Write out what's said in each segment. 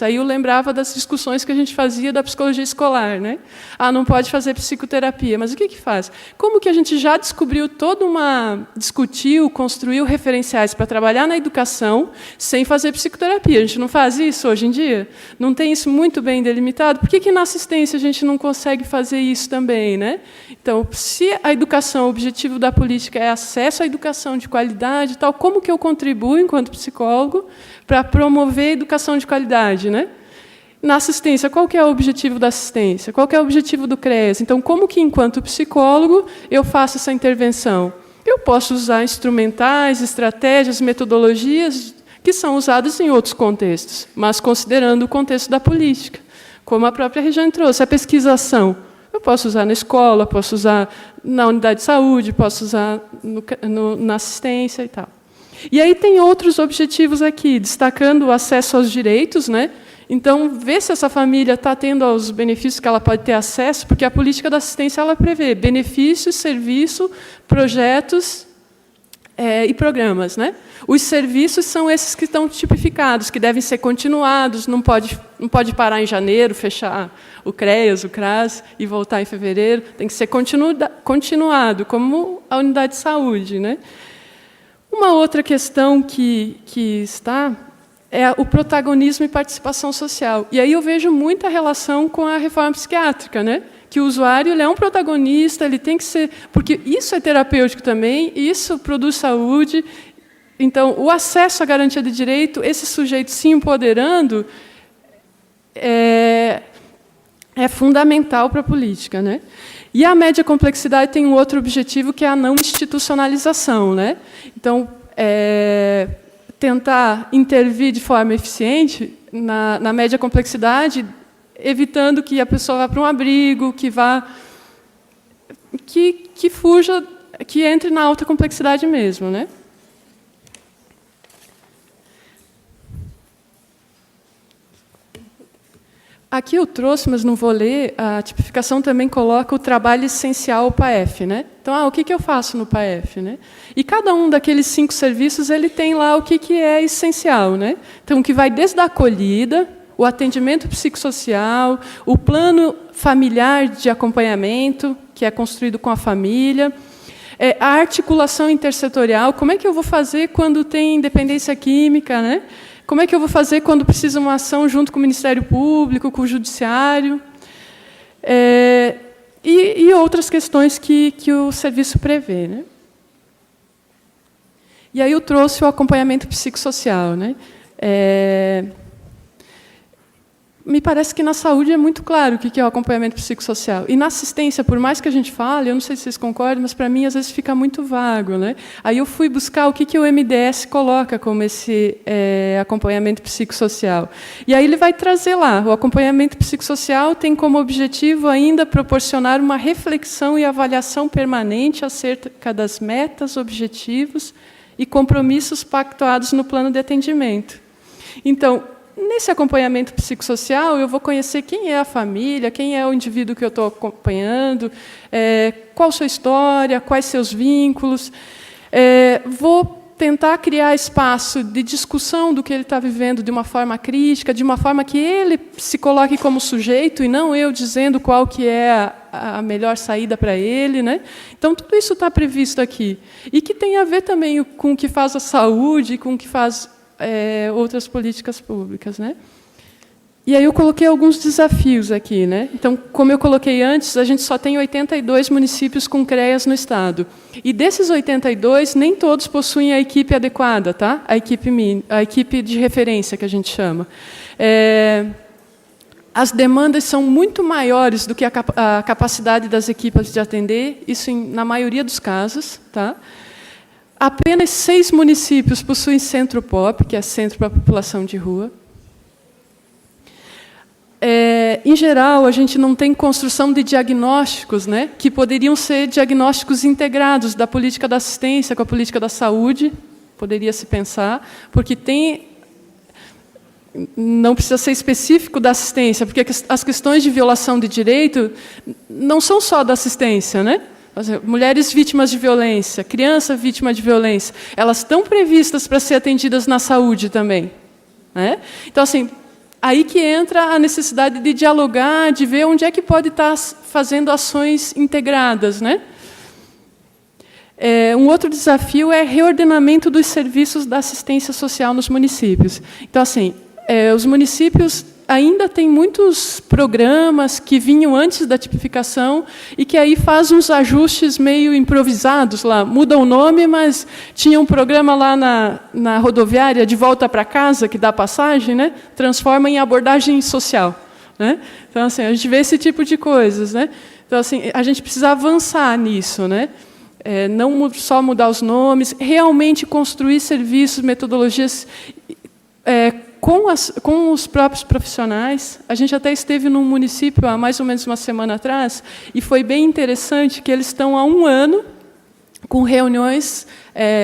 Aí eu lembrava das discussões que a gente fazia da psicologia escolar, né? Ah, não pode fazer psicoterapia, mas o que faz? Como que a gente já descobriu discutiu, construiu referenciais para trabalhar na educação sem fazer psicoterapia? A gente não faz isso hoje em dia? Não tem isso muito bem delimitado? Por que na assistência a gente não consegue fazer isso também, né? Então, se a educação, o objetivo da política é acesso à educação de qualidade, tal, como que eu contribuo, enquanto psicólogo, para promover a educação de qualidade, né? Na assistência, qual que é o objetivo da assistência? Qual que é o objetivo do CREAS? Então, como que, enquanto psicólogo, eu faço essa intervenção? Eu posso usar instrumentais, estratégias, metodologias que são usadas em outros contextos, mas considerando o contexto da política, como a própria Regiane trouxe, a pesquisação. Eu posso usar na escola, posso usar na unidade de saúde, posso usar na assistência e tal. E aí tem outros objetivos aqui, destacando o acesso aos direitos, né? Então, ver se essa família está tendo os benefícios que ela pode ter acesso, porque a política da assistência ela prevê benefícios, serviço, projetos e programas, né? Os serviços são esses que estão tipificados, que devem ser continuados, não pode parar em janeiro, fechar o CREAS, o CRAS e voltar em fevereiro, tem que ser continuado, como a unidade de saúde, né? Uma outra questão que está é o protagonismo e participação social. E aí eu vejo muita relação com a reforma psiquiátrica, né? Que o usuário ele é um protagonista, ele tem que ser... Porque isso é terapêutico também, isso produz saúde. Então, o acesso à garantia de direito, esse sujeito se empoderando, é fundamental para a política, né? E a média complexidade tem um outro objetivo, que é a não institucionalização, né? Então, tentar intervir de forma eficiente na média complexidade, evitando que a pessoa vá para um abrigo, que fuja, que entre na alta complexidade mesmo, né? Aqui eu trouxe, mas não vou ler, a tipificação também coloca o trabalho essencial, o PAEF, né? Então, o que eu faço no PAEF, né? E cada um daqueles 5 serviços, ele tem lá o que é essencial, né? Então, que vai desde a acolhida, o atendimento psicossocial, o plano familiar de acompanhamento, que é construído com a família, a articulação intersetorial, como é que eu vou fazer quando tem dependência química, né? Como é que eu vou fazer quando precisa uma ação junto com o Ministério Público, com o Judiciário? E outras questões que o serviço prevê, né? E aí eu trouxe o acompanhamento psicossocial, né? Me parece que na saúde é muito claro o que é o acompanhamento psicossocial. E na assistência, por mais que a gente fale, eu não sei se vocês concordam, mas para mim às vezes fica muito vago, né? Aí eu fui buscar o que o MDS coloca como esse acompanhamento psicossocial. E aí ele vai trazer lá, o acompanhamento psicossocial tem como objetivo ainda proporcionar uma reflexão e avaliação permanente acerca das metas, objetivos e compromissos pactuados no plano de atendimento. Então, nesse acompanhamento psicossocial, eu vou conhecer quem é a família, quem é o indivíduo que eu estou acompanhando, qual a sua história, quais seus vínculos. Vou tentar criar espaço de discussão do que ele está vivendo de uma forma crítica, de uma forma que ele se coloque como sujeito e não eu dizendo qual que é a melhor saída para ele, né? Então, tudo isso está previsto aqui. E que tem a ver também com o que faz a saúde, com o que faz outras políticas públicas, né? E aí eu coloquei alguns desafios aqui, né? Então, como eu coloquei antes, a gente só tem 82 municípios com CREAS no estado. E desses 82, nem todos possuem a equipe adequada, tá? A equipe de referência, que a gente chama. As demandas são muito maiores do que a capacidade das equipes de atender, isso na maioria dos casos, tá? Apenas 6 municípios possuem centro POP, que é centro para a população de rua. Em geral, a gente não tem construção de diagnósticos, né, que poderiam ser diagnósticos integrados da política da assistência com a política da saúde, poderia se pensar, porque não precisa ser específico da assistência, porque as questões de violação de direito não são só da assistência, né? Mulheres vítimas de violência, criança vítima de violência, elas estão previstas para ser atendidas na saúde também, né? Então, assim, aí que entra a necessidade de dialogar, de ver onde é que pode estar fazendo ações integradas, né? Um outro desafio é reordenamento dos serviços da assistência social nos municípios. Então, assim, os municípios ainda têm muitos programas que vinham antes da tipificação e que aí fazem uns ajustes meio improvisados lá. Muda o nome, mas tinha um programa lá na rodoviária de volta para casa, que dá passagem, né? Transforma em abordagem social, né? Então, assim, a gente vê esse tipo de coisas, né? Então, assim, a gente precisa avançar nisso, né? Não só mudar os nomes, realmente construir serviços, metodologias com os próprios profissionais. A gente até esteve num município há mais ou menos uma semana atrás, e foi bem interessante que eles estão há 1 ano com reuniões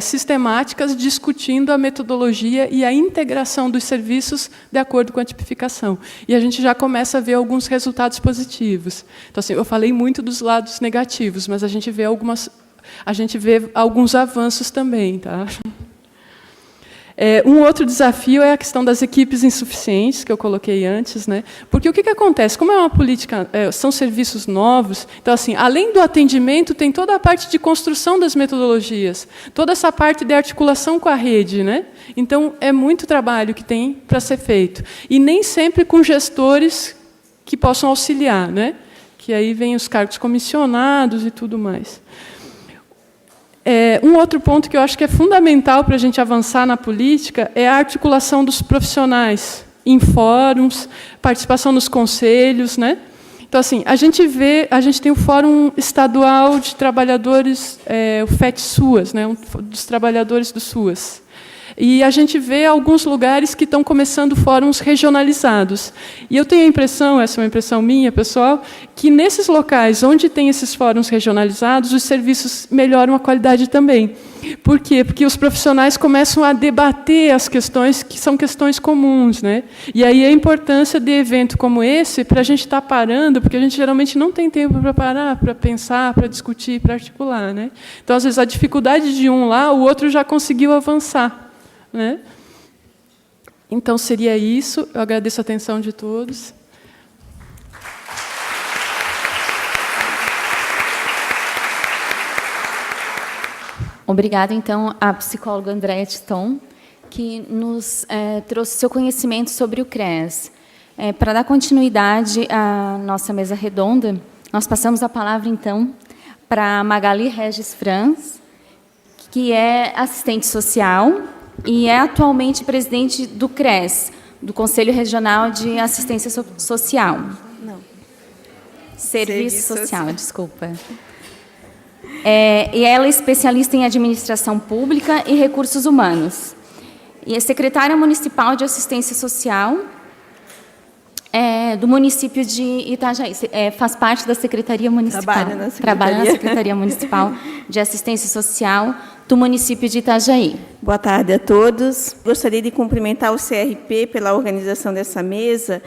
sistemáticas discutindo a metodologia e a integração dos serviços de acordo com a tipificação. E a gente já começa a ver alguns resultados positivos. Então, assim, eu falei muito dos lados negativos, mas a gente vê alguns avanços também, tá? Um outro desafio é a questão das equipes insuficientes, que eu coloquei antes, né? Porque o que acontece? Como é uma política, são serviços novos, então, assim, além do atendimento, tem toda a parte de construção das metodologias, toda essa parte de articulação com a rede, né? Então, é muito trabalho que tem para ser feito. E nem sempre com gestores que possam auxiliar, né? Que aí vem os cargos comissionados e tudo mais. Um outro ponto que eu acho que é fundamental para a gente avançar na política é a articulação dos profissionais em fóruns, participação nos conselhos, né? Então, assim, a gente tem o Fórum Estadual de Trabalhadores, o FET-SUAS, né? Dos trabalhadores do SUAS. E a gente vê alguns lugares que estão começando fóruns regionalizados. E eu tenho a impressão, essa é uma impressão minha, pessoal, que nesses locais onde tem esses fóruns regionalizados, os serviços melhoram a qualidade também. Por quê? Porque os profissionais começam a debater as questões que são questões comuns, né? E aí a importância de evento como esse, para a gente estar parando, porque a gente geralmente não tem tempo para parar, para pensar, para discutir, para articular, né? Então, às vezes, a dificuldade de um lá, o outro já conseguiu avançar, né? Então, seria isso. Eu agradeço a atenção de todos. Obrigada, então, à psicóloga Andréa Titon, que nos trouxe seu conhecimento sobre o CREAS. Para dar continuidade à nossa mesa redonda, nós passamos a palavra, então, para Magali Regis Franz, que é assistente social e é atualmente presidente do CRES, do Conselho Regional de Assistência Social. Não. Serviço Social, desculpa. E ela é especialista em administração pública e recursos humanos. E é secretária municipal de assistência social do município de Itajaí. Faz parte da Secretaria Municipal. Trabalha na Secretaria Municipal de Assistência Social do município de Itajaí. Boa tarde a todos. Gostaria de cumprimentar o CRP pela organização dessa mesa,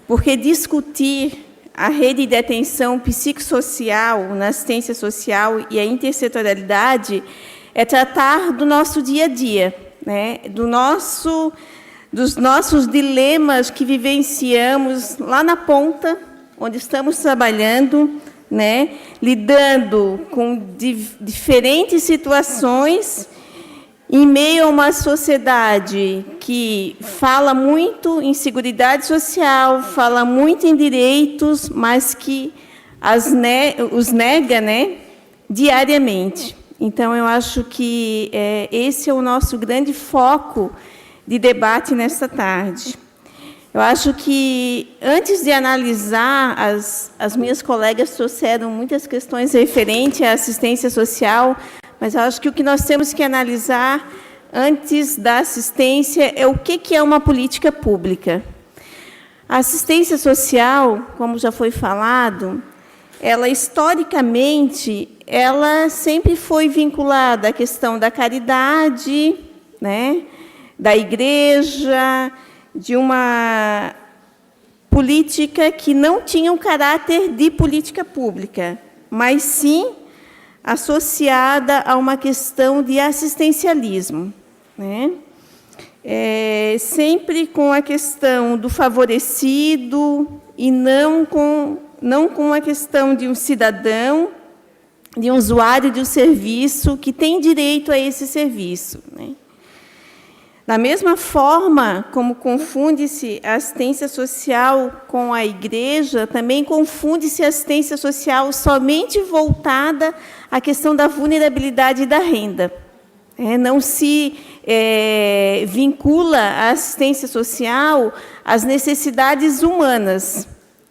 porque discutir a rede de atenção psicossocial na assistência social e a intersetorialidade é tratar do nosso dia a dia, né? Dos nossos dilemas que vivenciamos lá na ponta, onde estamos trabalhando, né? Lidando com diferentes situações em meio a uma sociedade que fala muito em seguridade social, fala muito em direitos, mas que os nega, né, diariamente. Então, eu acho que esse é o nosso grande foco de debate nesta tarde. Eu acho que, antes de analisar, as minhas colegas trouxeram muitas questões referentes à assistência social, mas eu acho que o que nós temos que analisar, antes da assistência, é o que é uma política pública. A assistência social, como já foi falado, ela, historicamente, ela sempre foi vinculada à questão da caridade, né, da igreja, de uma política que não tinha um caráter de política pública, mas sim associada a uma questão de assistencialismo, né? sempre com a questão do favorecido e não com a questão de um cidadão, de um usuário de um serviço que tem direito a esse serviço, né? Da mesma forma como confunde-se a assistência social com a igreja, também confunde-se a assistência social somente voltada à questão da vulnerabilidade da renda. Não se vincula a assistência social às necessidades humanas,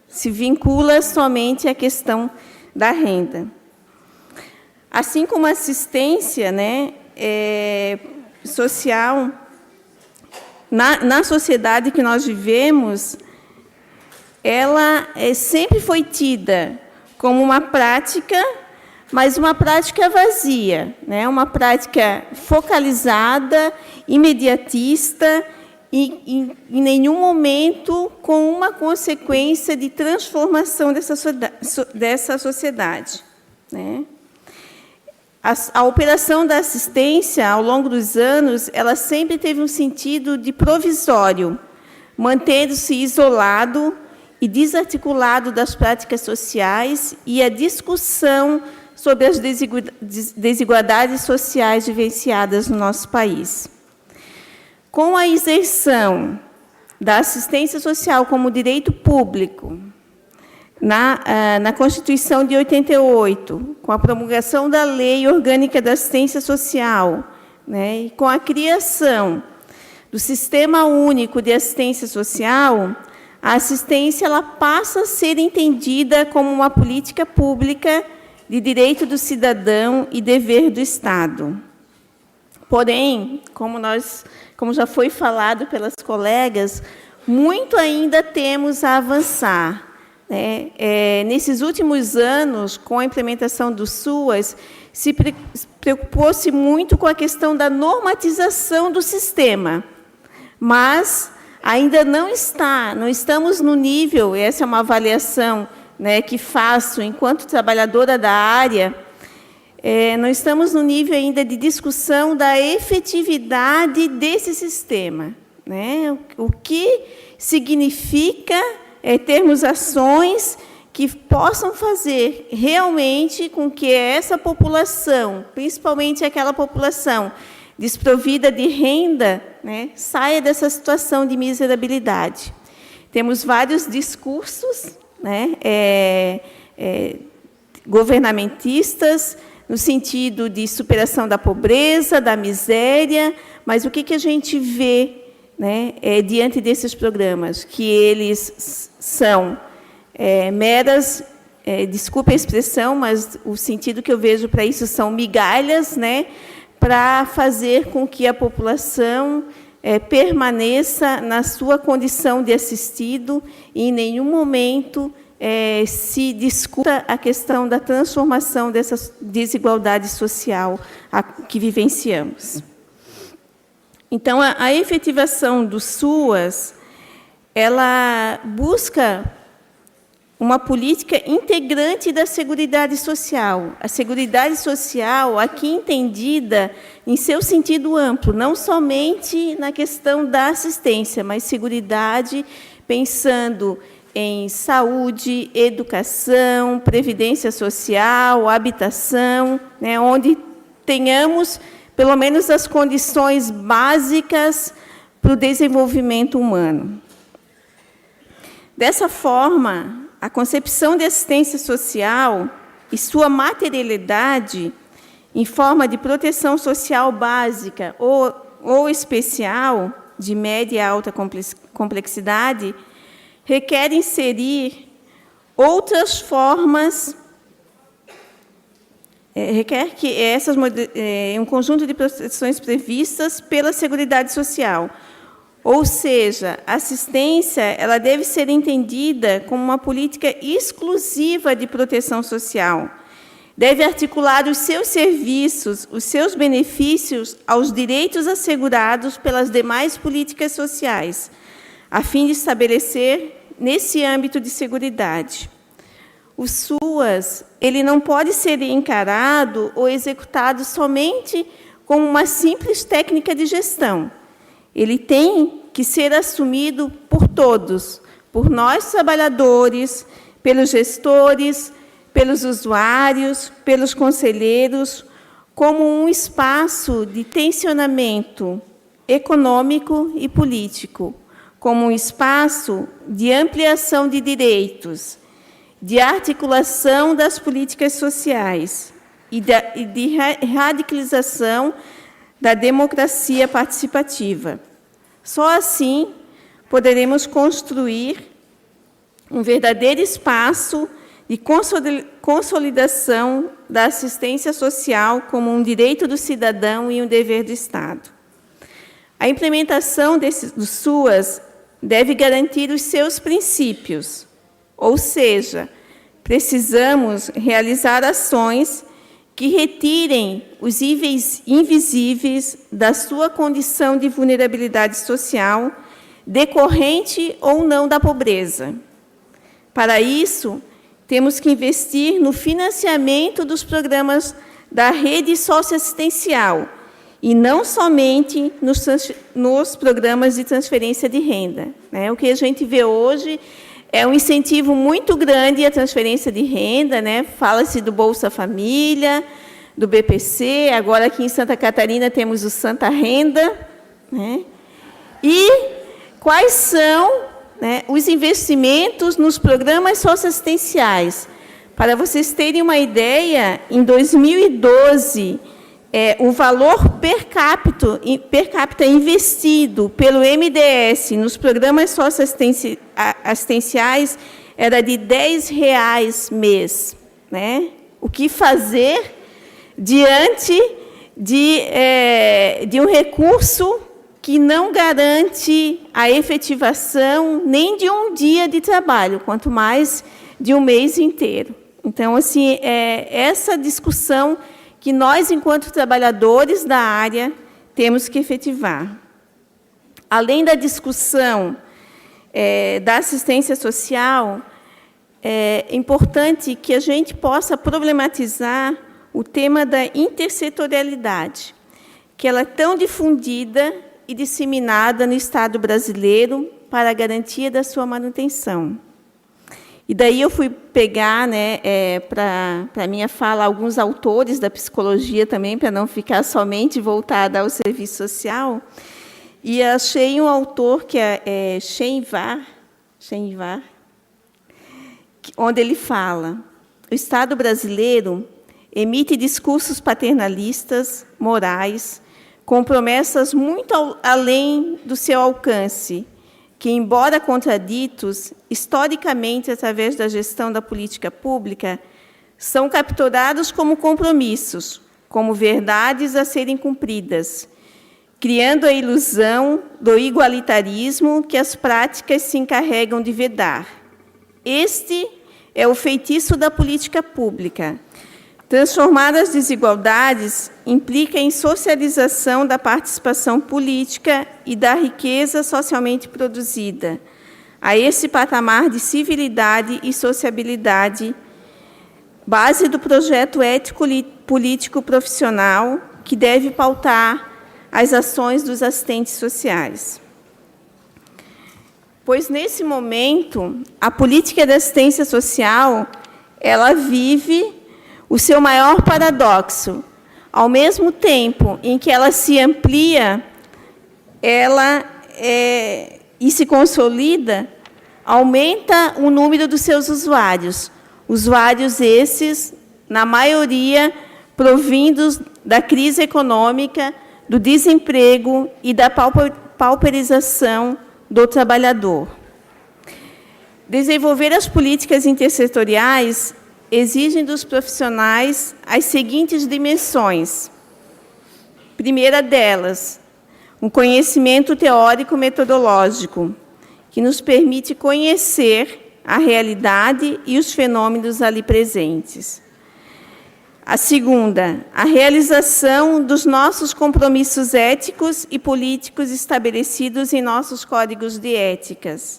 se vincula somente à questão da renda. Assim como a assistência, né, social, na sociedade que nós vivemos, ela sempre foi tida como uma prática, mas uma prática vazia, né? Uma prática focalizada, imediatista, e em nenhum momento com uma consequência de transformação dessa sociedade, né? A operação da assistência, ao longo dos anos, ela sempre teve um sentido de provisório, mantendo-se isolado e desarticulado das práticas sociais e a discussão sobre as desigualdades sociais vivenciadas no nosso país. Com a isenção da assistência social como direito público, na Constituição de 88, com a promulgação da Lei Orgânica da Assistência Social, né, e com a criação do Sistema Único de Assistência Social, a assistência ela passa a ser entendida como uma política pública de direito do cidadão e dever do Estado. Porém, como já foi falado pelas colegas, muito ainda temos a avançar. Nesses últimos anos, com a implementação do SUAS, se preocupou-se muito com a questão da normatização do sistema, mas ainda não estamos no nível, essa é uma avaliação, né, que faço enquanto trabalhadora da área, não estamos no nível ainda de discussão da efetividade desse sistema, né? O que significa termos ações que possam fazer realmente com que essa população, principalmente aquela população desprovida de renda, né, saia dessa situação de miserabilidade. Temos vários discursos, né, governamentistas, no sentido de superação da pobreza, da miséria, mas o que a gente vê, né, diante desses programas? Que eles são meras, desculpe a expressão, mas o sentido que eu vejo para isso são migalhas, né, para fazer com que a população permaneça na sua condição de assistido e em nenhum momento se discuta a questão da transformação dessa desigualdade social que vivenciamos. Então, a efetivação do SUAS, ela busca uma política integrante da Seguridade Social. A Seguridade Social, aqui entendida em seu sentido amplo, não somente na questão da assistência, mas Seguridade pensando em saúde, educação, previdência social, habitação, né, onde tenhamos pelo menos as condições básicas para o desenvolvimento humano. Dessa forma, a concepção de assistência social e sua materialidade em forma de proteção social básica ou especial, de média e alta complexidade, requer inserir outras formas, requer que um conjunto de proteções previstas pela Seguridade Social. Ou seja, a assistência ela deve ser entendida como uma política exclusiva de proteção social. Deve articular os seus serviços, os seus benefícios aos direitos assegurados pelas demais políticas sociais, a fim de estabelecer nesse âmbito de seguridade. O SUAS ele não pode ser encarado ou executado somente como uma simples técnica de gestão. Ele tem que ser assumido por todos, por nós trabalhadores, pelos gestores, pelos usuários, pelos conselheiros, como um espaço de tensionamento econômico e político, como um espaço de ampliação de direitos, de articulação das políticas sociais e de radicalização da democracia participativa. Só assim poderemos construir um verdadeiro espaço de consolidação da assistência social como um direito do cidadão e um dever do Estado. A implementação do SUAS deve garantir os seus princípios, ou seja, precisamos realizar ações que retirem os invisíveis da sua condição de vulnerabilidade social, decorrente ou não da pobreza. Para isso, temos que investir no financiamento dos programas da rede socioassistencial e não somente nos programas de transferência de renda. O que a gente vê hoje é um incentivo muito grande à transferência de renda, Fala-se do Bolsa Família, do BPC, agora aqui em Santa Catarina temos o Santa Renda. E quais são os investimentos nos programas socioassistenciais? Para vocês terem uma ideia, em 2012, o valor per capita investido pelo MDS nos programas socioassistenciais era de R$10 mês. O que fazer diante de um recurso que não garante a efetivação nem de um dia de trabalho, quanto mais de um mês inteiro? Então, assim, essa discussão que nós, enquanto trabalhadores da área, temos que efetivar. Além da discussão da assistência social, é importante que a gente possa problematizar o tema da intersetorialidade, que ela é tão difundida e disseminada no Estado brasileiro para a garantia da sua manutenção. E daí eu fui pegar, para a minha fala, alguns autores da psicologia também, para não ficar somente voltada ao serviço social, e achei um autor que é Sheinvar, onde ele fala: o Estado brasileiro emite discursos paternalistas, morais, com promessas muito além do seu alcance, que, embora contraditos, historicamente, através da gestão da política pública, são capturados como compromissos, como verdades a serem cumpridas, criando a ilusão do igualitarismo que as práticas se encarregam de vedar. Este é o feitiço da política pública. Transformar as desigualdades implica em socialização da participação política e da riqueza socialmente produzida, a esse patamar de civilidade e sociabilidade, base do projeto ético-político profissional que deve pautar as ações dos assistentes sociais. Pois, nesse momento, a política de assistência social, ela vive o seu maior paradoxo. Ao mesmo tempo em que ela se amplia, e se consolida, aumenta o número dos seus usuários. Usuários esses, na maioria, provindos da crise econômica, do desemprego e da pauperização do trabalhador. Desenvolver as políticas intersetoriais exigem dos profissionais as seguintes dimensões. Primeira delas, um conhecimento teórico-metodológico, que nos permite conhecer a realidade e os fenômenos ali presentes. A segunda, a realização dos nossos compromissos éticos e políticos estabelecidos em nossos códigos de éticas.